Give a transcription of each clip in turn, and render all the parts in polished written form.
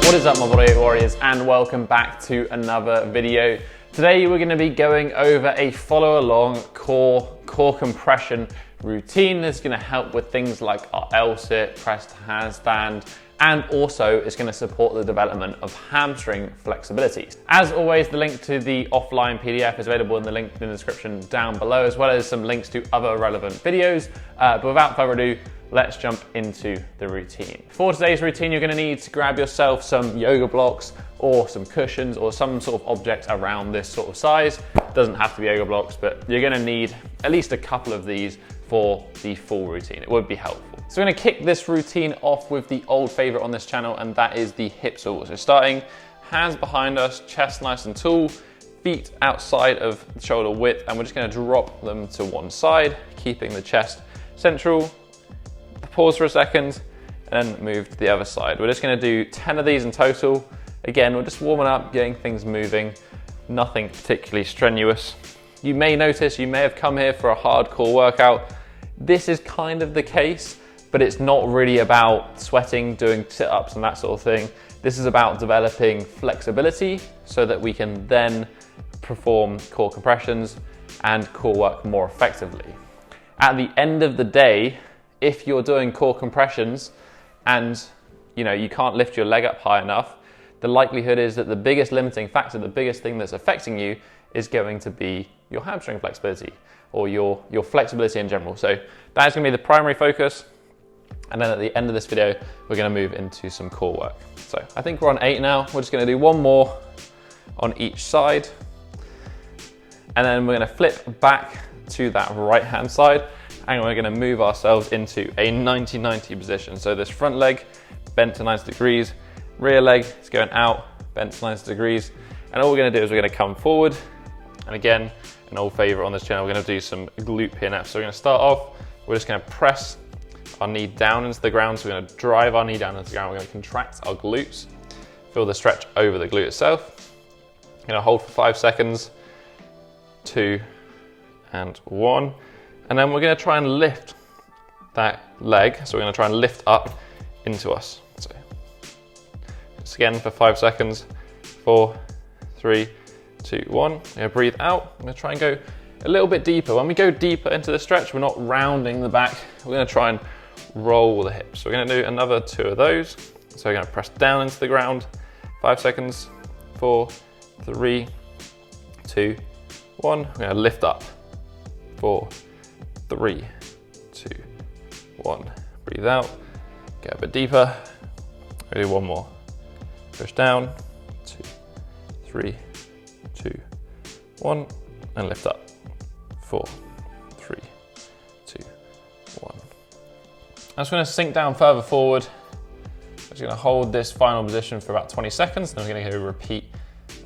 What is up, my body warriors, and welcome back to another video. Today we're going to be going over a follow along core compression routine that's going to help with things like our L-sit, press to handstand, and also it's going to support the development of hamstring flexibility. As always, the link to the offline PDF is available in the link in the description down below, as well as some links to other relevant videos. But without further ado, let's jump into the routine. For today's routine, you're going to need to grab yourself some yoga blocks or some cushions or some sort of object around this sort of size. It doesn't have to be yoga blocks, but you're going to need at least a couple of these for the full routine. It would be helpful. So we're going to kick this routine off with the old favorite on this channel, and that is the hip swivel. So starting, hands behind us, chest nice and tall, feet outside of shoulder width, and we're just going to drop them to one side, keeping the chest central. Pause for a second and then move to the other side. We're just going to do 10 of these in total. Again, we're just warming up, getting things moving, nothing particularly strenuous. You may notice you may have come here for a hardcore workout. This is kind of the case, but it's not really about sweating, doing sit-ups and that sort of thing. This is about developing flexibility so that we can then perform core compressions and core work more effectively. At the end of the day, if you're doing core compressions and you can't lift your leg up high enough, the likelihood is that the biggest limiting factor, the biggest thing that's affecting you is going to be your hamstring flexibility or your flexibility in general. So that is going to be the primary focus. And then at the end of this video, we're going to move into some core work. So I think we're on 8 now. We're just going to do one more on each side. And then we're going to flip back to that right hand side. And we're going to move ourselves into a 90-90 position. So this front leg bent to 90 degrees, rear leg is going out, bent to 90 degrees. And all we're going to do is we're going to come forward. And again, an old favorite on this channel, we're going to do some glute PNF. So we're going to start off, we're just going to press our knee down into the ground. So we're going to drive our knee down into the ground. We're going to contract our glutes, feel the stretch over the glute itself. We're going to hold for 5 seconds, 2 and 1. And then we're going to try and lift that leg. So we're going to try and lift up into us. So just again for 5 seconds, 4, 3, 2, 1. We're going to breathe out. I'm going to try and go a little bit deeper. When we go deeper into the stretch, we're not rounding the back. We're going to try and roll the hips. So we're going to do another 2 of those. So we're going to press down into the ground, 5 seconds, 4, 3, 2, 1. We're going to lift up, 4, 3, 2, 1. Breathe out, get a bit deeper. We'll do one more. Push down, 2, 3, 2, 1, and lift up. 4, 3, 2, 1. I'm just going to sink down further forward. I'm just going to hold this final position for about 20 seconds, then we're going to go repeat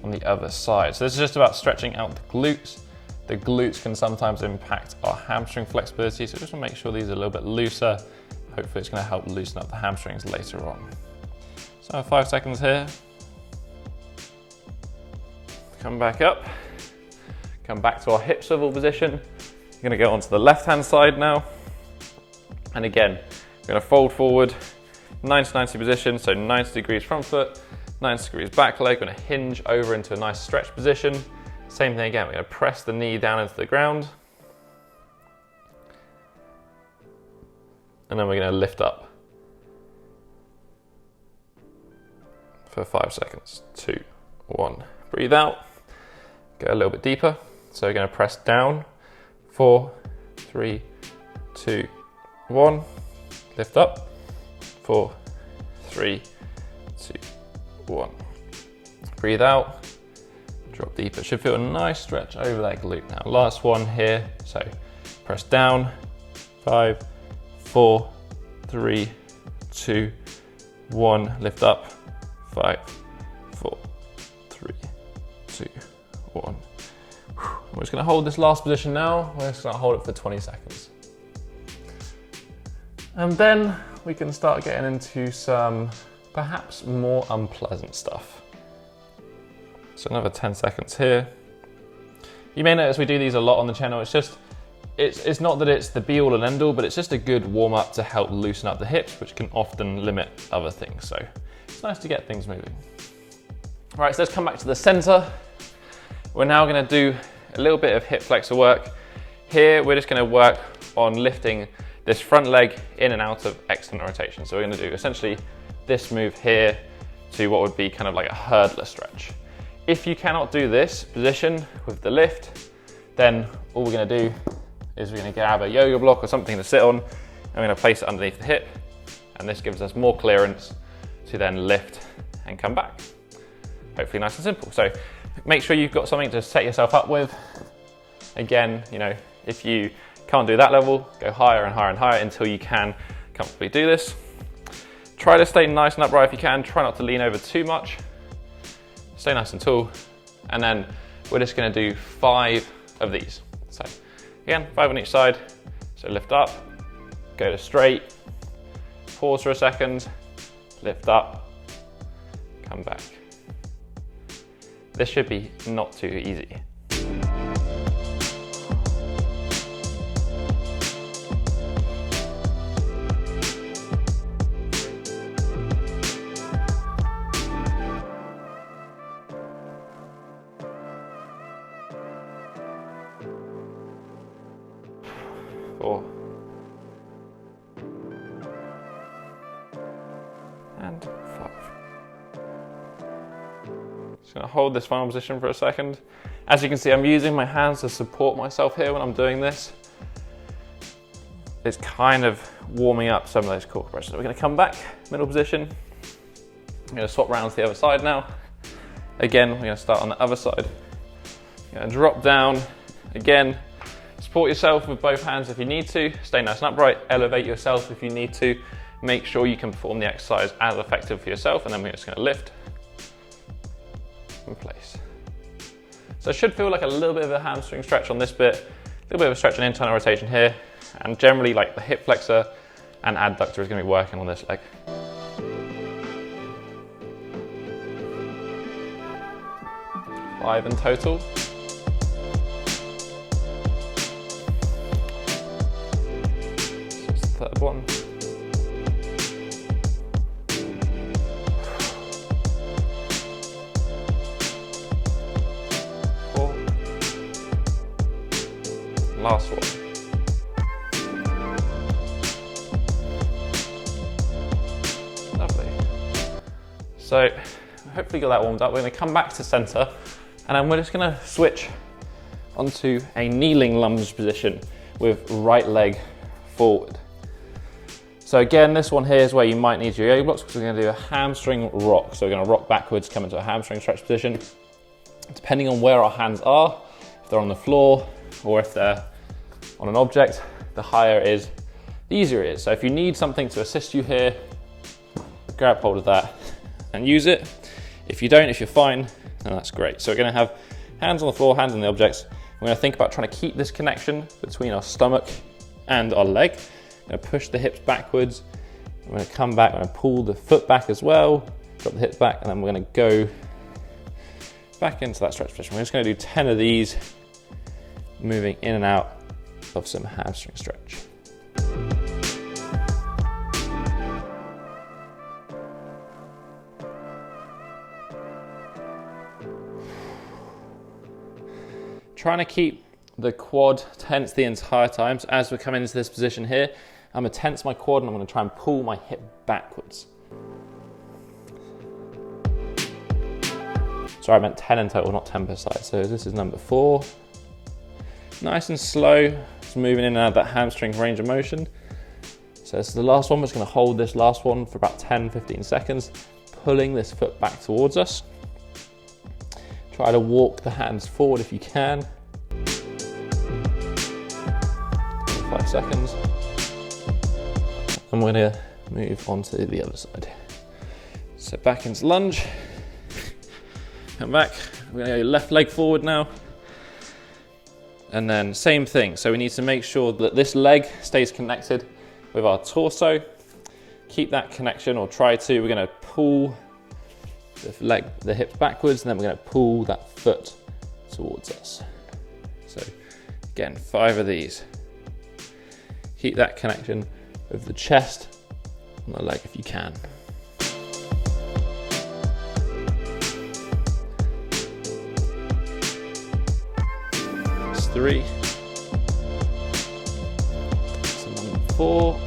on the other side. So this is just about stretching out the glutes. The glutes can sometimes impact our hamstring flexibility, so just want to make sure these are a little bit looser. Hopefully it's going to help loosen up the hamstrings later on. So 5 seconds here. Come back up. Come back to our hip swivel position. We're going to go onto the left-hand side now. And again, we're going to fold forward, 90-90 position, so 90 degrees front foot, 90 degrees back leg. We're going to hinge over into a nice stretch position. Same thing again, we're going to press the knee down into the ground. And then we're going to lift up for 5 seconds. 2, 1. Breathe out. Go a little bit deeper. So we're going to press down. 4, 3, 2, 1. Lift up. 4, 3, 2, 1. Breathe out. Drop deeper. Should feel a nice stretch over that glute. Now, last one here. So press down. 5, 4, 3, 2, 1. Lift up. 5, 4, 3, 2, 1. We're just going to hold this last position now. We're just going to hold it for 20 seconds. And then we can start getting into some perhaps more unpleasant stuff. So another 10 seconds here. You may notice we do these a lot on the channel. It's not that it's the be all and end all, but it's just a good warm up to help loosen up the hips, which can often limit other things. So it's just nice to get things moving. All right, so let's come back to the center. We're now gonna do a little bit of hip flexor work. Here, we're just gonna work on lifting this front leg in and out of external rotation. So we're gonna do essentially this move here to what would be kind of like a hurdler stretch. If you cannot do this position with the lift, then all we're gonna do is we're gonna grab a yoga block or something to sit on, and we're gonna place it underneath the hip, and this gives us more clearance to then lift and come back. Hopefully nice and simple. So make sure you've got something to set yourself up with. Again, you know, if you can't do that level, go higher and higher and higher until you can comfortably do this. Try to stay nice and upright if you can. Try not to lean over too much. Stay nice and tall. And then we're just gonna do 5 of these. So again, 5 on each side. So lift up, go to straight, pause for a second, lift up, come back. This should be not too easy. Four. And 5. Just gonna hold this final position for a second. As you can see, I'm using my hands to support myself here when I'm doing this. It's kind of warming up some of those core compressions. So we're gonna come back, middle position. I'm gonna swap around to the other side now. Again, we're gonna start on the other side. You're gonna drop down. Again, support yourself with both hands if you need to. Stay nice and upright. Elevate yourself if you need to. Make sure you can perform the exercise as effective for yourself, and then we're just gonna lift in place. So it should feel like a little bit of a hamstring stretch on this bit, a little bit of a stretch and internal rotation here, and generally like the hip flexor and adductor is gonna be working on this leg. Five in total. This is the third one. Last one. Lovely. So hopefully got that warmed up. We're going to come back to center, and then we're just going to switch onto a kneeling lunge position with right leg forward. So again, this one here is where you might need your yoga blocks, because we're going to do a hamstring rock. So we're going to rock backwards, come into a hamstring stretch position. Depending on where our hands are, if they're on the floor or if they're on an object, the higher it is, the easier it is. So if you need something to assist you here, grab hold of that and use it. If you don't, if you're fine, then that's great. So we're gonna have hands on the floor, hands on the objects. We're gonna think about trying to keep this connection between our stomach and our leg. We're gonna push the hips backwards. We're gonna come back, we're gonna pull the foot back as well, drop the hips back, and then we're gonna go back into that stretch position. We're just gonna do 10 of these, moving in and out of some hamstring stretch. Trying to keep the quad tense the entire time. So as we're coming into this position here, I'm gonna tense my quad and I'm gonna try and pull my hip backwards. Sorry, I meant 10 in total, not 10 per side. So this is number 4. Nice and slow, just moving in and out of that hamstring range of motion. So this is the last one. We're just gonna hold this last one for about 10-15 seconds, pulling this foot back towards us. Try to walk the hands forward if you can. 5 seconds. And we're gonna move on to the other side. So back into lunge. Come back. We're gonna go left leg forward now. And then same thing. So we need to make sure that this leg stays connected with our torso. Keep that connection, or try to. We're gonna pull the hips backwards, and then we're going to pull that foot towards us. So again, 5 of these. Keep that connection with the chest and the leg if you can. 3. So number 4.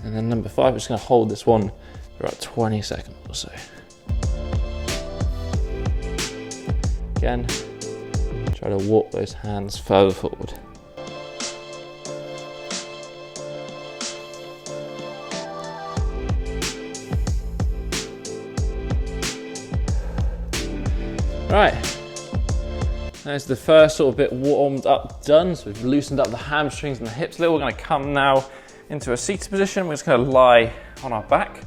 And then number 5, we're just going to hold this one for about 20 seconds or so. Again, try to walk those hands further forward. Right, there's the first sort of bit warmed up done. So we've loosened up the hamstrings and the hips a little. We're going to come now into a seated position. We're just going to lie on our back.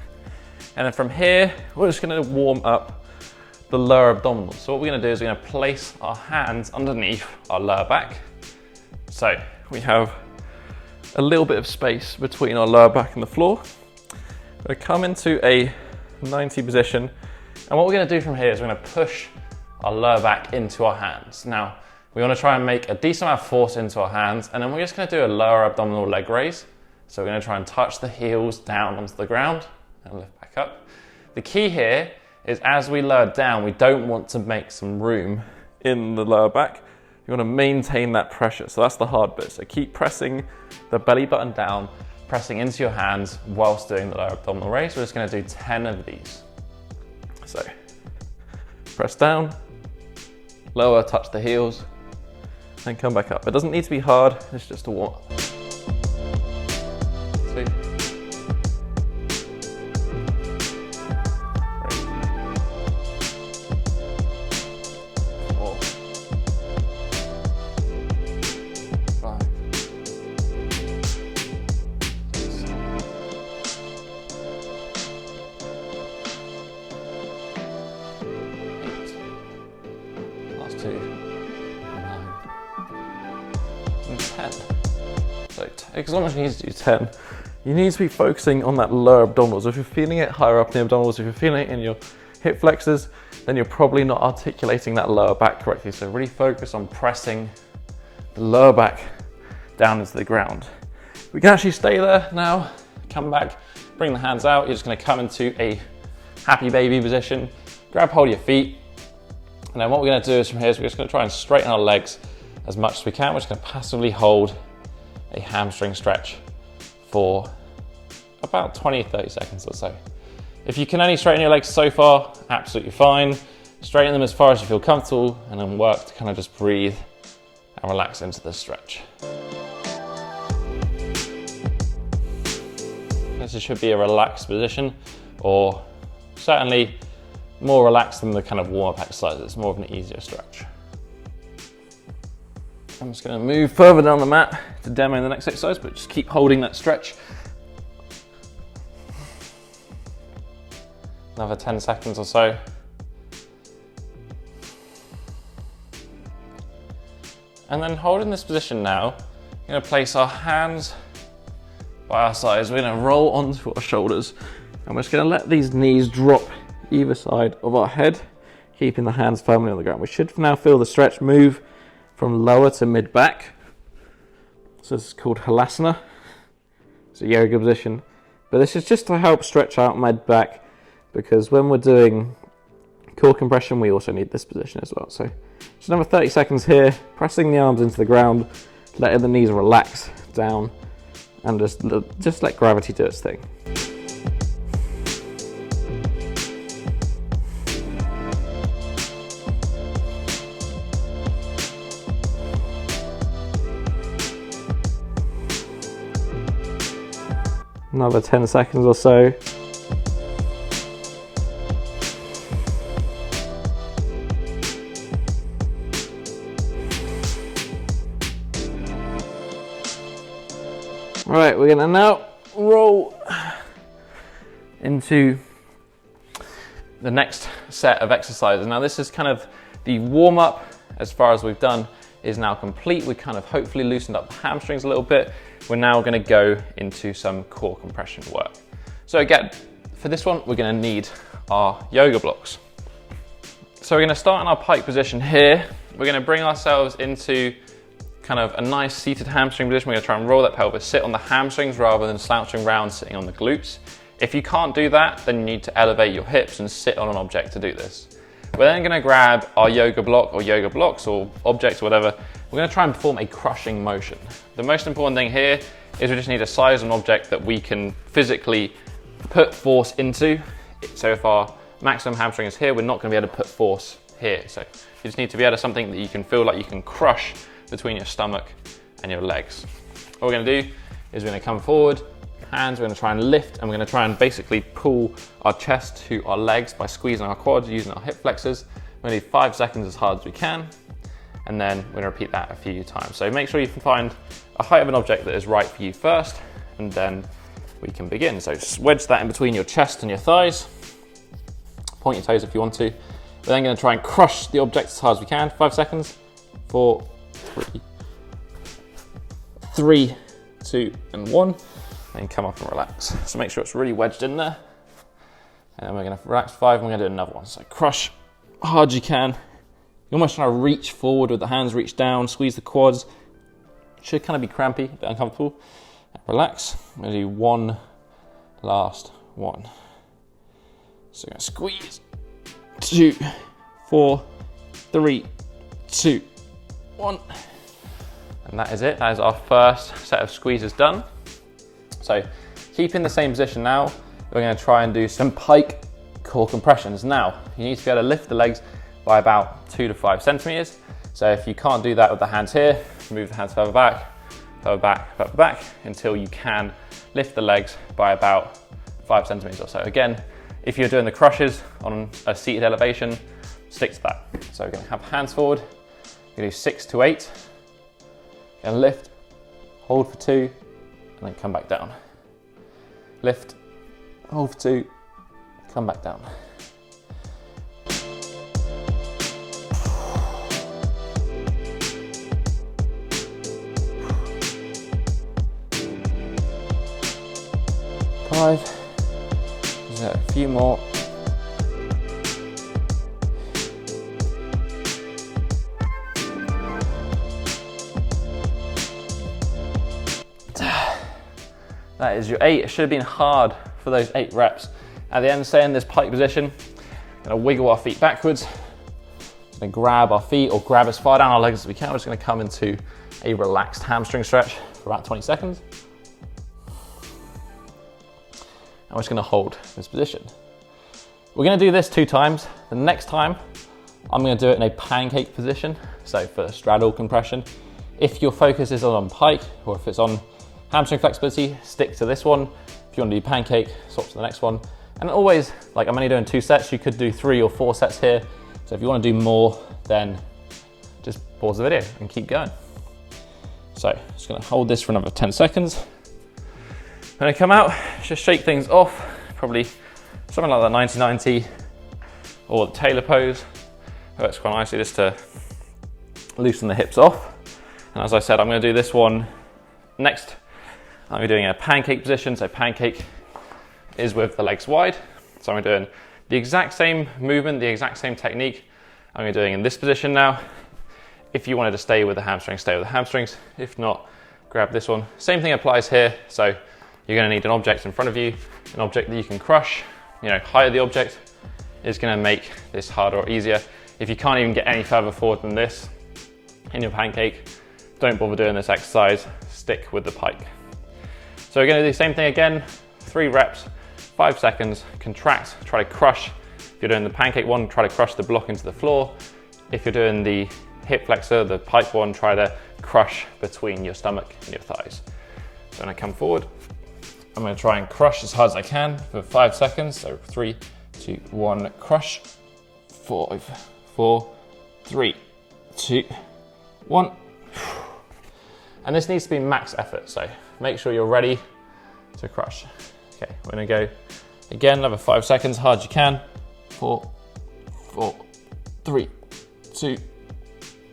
And then from here, we're just going to warm up the lower abdominals. So what we're going to do is we're going to place our hands underneath our lower back. So we have a little bit of space between our lower back and the floor. We're going to come into a 90 position. And what we're going to do from here is we're going to push our lower back into our hands. Now, we want to try and make a decent amount of force into our hands, and then we're just going to do a lower abdominal leg raise. So we're going to try and touch the heels down onto the ground and lift back up. The key here is as we lower down, we don't want to make some room in the lower back. You want to maintain that pressure. So that's the hard bit. So keep pressing the belly button down, pressing into your hands whilst doing the lower abdominal raise. We're just going to do 10 of these. So press down, lower, touch the heels, and come back up. It doesn't need to be hard, it's just a warm up. 2, 3, 4, 5, 6, 8, last 2, 9, and 10. So as long as you need to do 10, you need to be focusing on that lower abdominals. If you're feeling it higher up in the abdominals, if you're feeling it in your hip flexors, then you're probably not articulating that lower back correctly. So really focus on pressing the lower back down into the ground. We can actually stay there now, come back, bring the hands out. You're just going to come into a happy baby position, grab hold of your feet. And then what we're going to do is from here is we're just going to try and straighten our legs as much as we can. We're just going to passively hold a hamstring stretch for about 20-30 seconds or so. If you can only straighten your legs so far, absolutely fine. Straighten them as far as you feel comfortable and then work to kind of just breathe and relax into the stretch. This should be a relaxed position, or certainly more relaxed than the kind of warm-up exercise. It's more of an easier stretch. I'm just going to move further down the mat to demo the next exercise, but just keep holding that stretch. Another 10 seconds or so. And then holding this position now, we're going to place our hands by our sides. We're going to roll onto our shoulders, and we're just going to let these knees drop either side of our head, keeping the hands firmly on the ground. We should now feel the stretch move from lower to mid back. So this is called halasana. It's a yoga position, but this is just to help stretch out mid back, because when we're doing core compression, we also need this position as well. So just another 30 seconds here, pressing the arms into the ground, letting the knees relax down, and just let gravity do its thing. Another 10 seconds or so. Right, we're gonna now roll into the next set of exercises. Now this is kind of the warm up as far as we've done is now complete. We kind of hopefully loosened up the hamstrings a little bit. We're now gonna go into some core compression work. So again, for this one, we're gonna need our yoga blocks. So we're gonna start in our pike position here. We're gonna bring ourselves into kind of a nice seated hamstring position. We're gonna try and roll that pelvis, sit on the hamstrings rather than slouching around, sitting on the glutes. If you can't do that, then you need to elevate your hips and sit on an object to do this. We're then gonna grab our yoga block or yoga blocks or objects or whatever. We're gonna try and perform a crushing motion. The most important thing here is we just need a size of an object that we can physically put force into. So if our maximum hamstring is here, we're not gonna be able to put force here. So you just need to be able to something that you can feel like you can crush between your stomach and your legs. What we're gonna do is we're gonna come forward, hands, we're gonna try and lift, and we're gonna try and basically pull our chest to our legs by squeezing our quads using our hip flexors. We're gonna do 5 seconds as hard as we can, and then we're gonna repeat that a few times. So make sure you can find a height of an object that is right for you first, and then we can begin. So just wedge that in between your chest and your thighs. Point your toes if you want to. We're then gonna try and crush the object as hard as we can. 5 seconds. 4, 3, 2, and 1. And come up and relax. So make sure it's really wedged in there. And then we're gonna relax 5, and we're gonna do another one. So crush hard as you can. You're almost trying to reach forward with the hands, reach down, squeeze the quads. Should kind of be crampy, a bit uncomfortable. Relax. I'm gonna do one last one. So I'm gonna squeeze. 2, 4, 3, 2, 1. And that is it. That is our first set of squeezes done. So keep in the same position now. We're gonna try and do some pike core compressions. Now, you need to be able to lift the legs by about 2 to 5 centimeters. So if you can't do that with the hands here, move the hands further back, further back, further back, until you can lift the legs by about 5 centimeters or so. Again, if you're doing the crushes on a seated elevation, stick to that. So we're gonna have hands forward, we're gonna do 6 to 8, and lift, hold for 2, and then come back down. Lift, hold for 2, come back down. Five. There's a few more. That is your 8. It should have been hard for those 8 reps. At the end, stay in this pike position. Gonna wiggle our feet backwards. Gonna grab our feet or grab as far down our legs as we can. We're just gonna come into a relaxed hamstring stretch for about 20 seconds. And we're just gonna hold this position. We're gonna do this 2 times. The next time, I'm gonna do it in a pancake position. So for straddle compression. If your focus is on pike, or if it's on hamstring flexibility, stick to this one. If you want to do pancake, swap to the next one. And always, like I'm only doing 2 sets, you could do 3 or 4 sets here. So if you want to do more, then just pause the video and keep going. So just gonna hold this for another 10 seconds. When I come out, just shake things off, probably something like that 90-90 or the tailor pose. Works quite nicely just to loosen the hips off. And as I said, I'm gonna do this one next. I'm doing a pancake position. So pancake is with the legs wide. So I'm doing the exact same movement, the exact same technique. I'm doing in this position now. If you wanted to stay with the hamstrings, stay with the hamstrings. If not, grab this one. Same thing applies here. So you're gonna need an object in front of you, an object that you can crush. You know, higher the object is gonna make this harder or easier. If you can't even get any further forward than this in your pancake, don't bother doing this exercise, stick with the pike. So we're gonna do the same thing again, 3 reps, 5 seconds, contract, try to crush. If you're doing the pancake one, try to crush the block into the floor. If you're doing the hip flexor, the pike one, try to crush between your stomach and your thighs. So when I come forward, I'm gonna try and crush as hard as I can for 5 seconds. So 3, 2, 1, crush. 5, 4, 3, 2, 1. And this needs to be max effort, so make sure you're ready to crush. Okay, we're gonna go again, another 5 seconds, hard as you can. 4, 3, 2,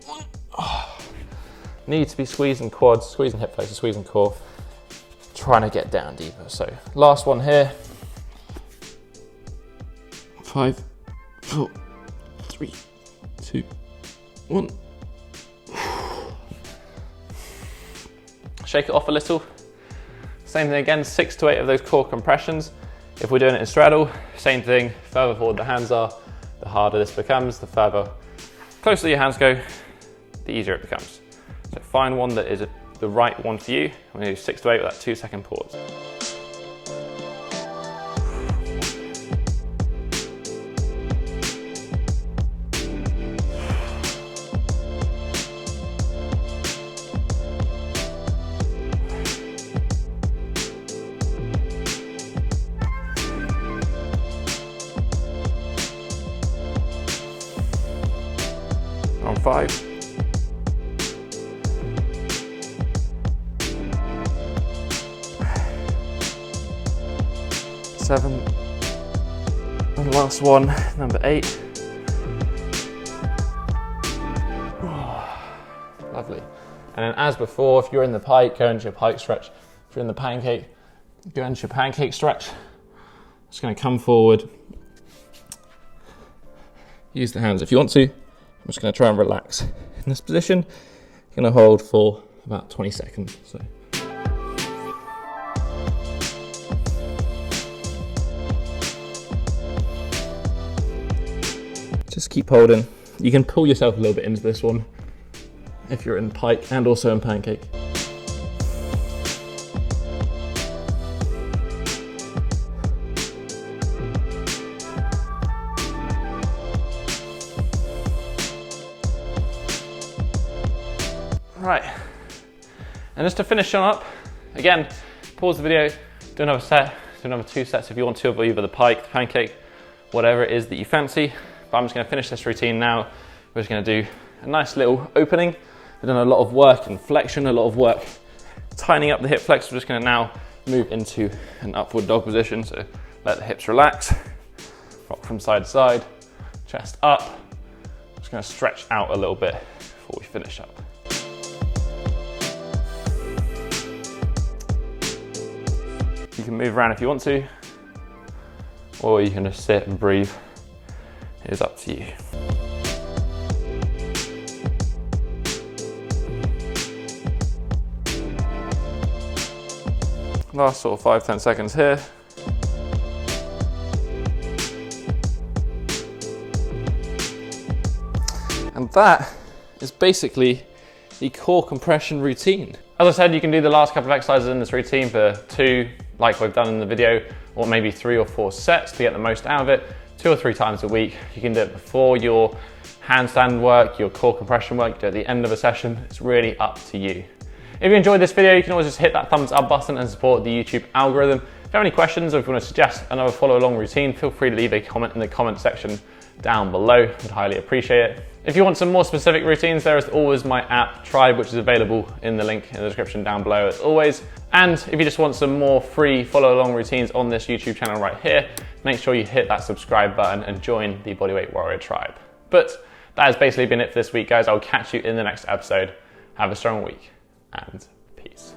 1. Oh. Need to be squeezing quads, squeezing hip flexors, squeezing core, trying to get down deeper. So last one here. 5, 4, 3, 2, 1. Shake it off a little. Same thing again, 6 to 8 of those core compressions. If we're doing it in straddle, same thing, further forward the hands are, The harder this becomes, the further closer your hands go, the easier it becomes. So find one that is the right one for you. I'm going to do 6 to 8 with that 2-second pause. On 5. 7. And last one, number 8. Lovely. And then as before, if you're in the pike, go into your pike stretch. If you're in the pancake, go into your pancake stretch. Just going to come forward. Use the hands if you want to. I'm just going to try and relax in this position. You're going to hold for about 20 seconds. So. Just keep holding. You can pull yourself a little bit into this one if you're in pike and also in pancake. Right, and just to finish on up, again, pause the video, do another set, do another 2 sets if you want to, of either the pike, the pancake, whatever it is that you fancy. But I'm just going to finish this routine now. We're just going to do a nice little opening. We've done a lot of work in flexion, a lot of work tightening up the hip flexors. We're just going to now move into an upward dog position. So let the hips relax, rock from side to side, chest up. Just going to stretch out a little bit before we finish up. You can move around if you want to, or you can just sit and breathe. It is up to you. Last sort of 5-10 seconds here. And that is basically the core compression routine. As I said, you can do the last couple of exercises in this routine for 2, like we've done in the video, or maybe 3 or 4 sets to get the most out of it, 2 or 3 times a week. You can do it before your handstand work, your core compression work, do it at the end of a session. It's really up to you. If you enjoyed this video, you can always just hit that thumbs up button and support the YouTube algorithm. If you have any questions or if you want to suggest another follow along routine, feel free to leave a comment in the comment section down below. I'd highly appreciate it. If you want some more specific routines, there is always my app Tribe, which is available in the link in the description down below as always. And if you just want some more free follow along routines on this YouTube channel right here, make sure you hit that subscribe button and join the Bodyweight Warrior Tribe. But that has basically been it for this week, guys. I'll catch you in the next episode. Have a strong week and peace.